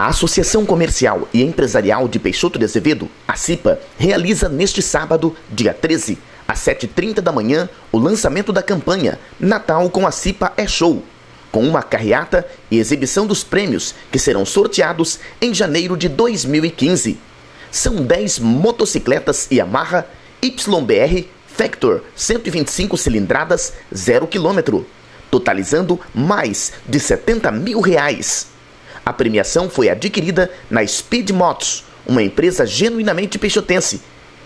A Associação Comercial e Empresarial de Peixoto de Azevedo, a CIPA, realiza neste sábado, dia 13, às 7h30 da manhã, o lançamento da campanha Natal com a CIPA é Show, com uma carreata e exibição dos prêmios que serão sorteados em janeiro de 2015. São 10 motocicletas Yamaha YBR Factor 125 cilindradas 0 km, totalizando mais de R$70 mil. A premiação foi adquirida na Speed Motos, uma empresa genuinamente peixotense,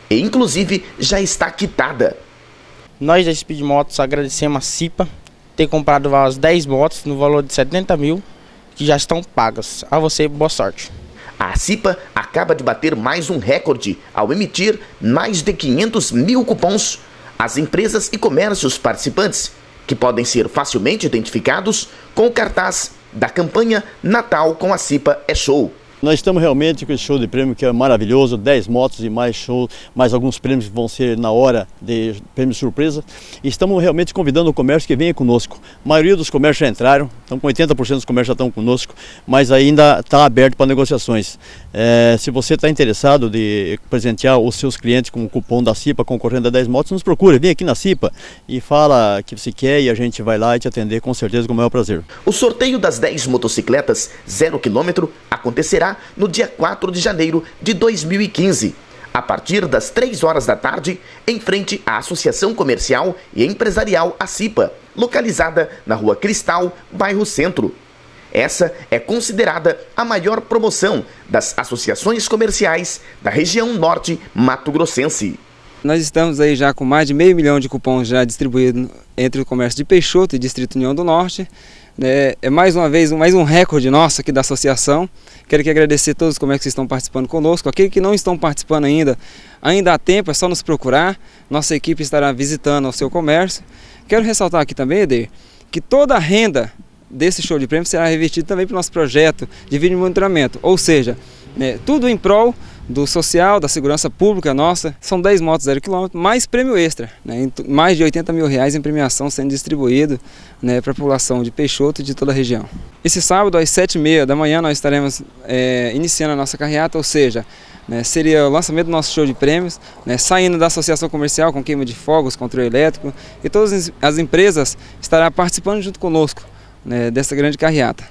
e inclusive já está quitada. Nós da Speed Motos agradecemos a CIPA ter comprado as 10 motos no valor de R$70 mil, que já estão pagas. A você, boa sorte. A CIPA acaba de bater mais um recorde ao emitir mais de 500 mil cupons às empresas e comércios participantes, que podem ser facilmente identificados com o cartaz da campanha Natal com a CIPA é Show. Nós estamos realmente com esse show de prêmio que é maravilhoso, 10 motos e mais show, mais alguns prêmios que vão ser na hora de prêmio surpresa. E estamos realmente convidando o comércio que venha conosco. A maioria dos comércios já entraram, então com 80% dos comércios já estão conosco, mas ainda está aberto para negociações. Se você está interessado de presentear os seus clientes com o cupom da CIPA concorrendo a 10 motos, nos procure, vem aqui na CIPA e fala que você quer e a gente vai lá e te atender com certeza com o maior prazer. O sorteio das 10 motocicletas 0 km acontecerá no dia 4 de janeiro de 2015, a partir das 3 horas da tarde, em frente à Associação Comercial e Empresarial a CIPA, localizada na Rua Cristal, bairro Centro. Essa é considerada a maior promoção das associações comerciais da região norte mato-grossense. Nós estamos aí já com mais de meio milhão de cupons já distribuídos entre o comércio de Peixoto e Distrito União do Norte. É mais uma vez mais um recorde nosso aqui da associação. Quero aqui agradecer a todos os comércios que estão participando conosco. Aqueles que não estão participando ainda há tempo, é só nos procurar. Nossa equipe estará visitando o seu comércio. Quero ressaltar aqui também, Eder, que toda a renda desse show de prêmios será revertida também para o nosso projeto de vídeo monitoramento. Ou seja, tudo em prol do social, da segurança pública nossa. São 10 motos 0 km, mais prêmio extra, mais de R$80 mil em premiação sendo distribuído para a população de Peixoto e de toda a região. Esse sábado, às 7h30 da manhã, nós estaremos iniciando a nossa carreata, ou seja, seria o lançamento do nosso show de prêmios, saindo da associação comercial com queima de fogos, controle elétrico, e todas as empresas estarão participando junto conosco dessa grande carreata.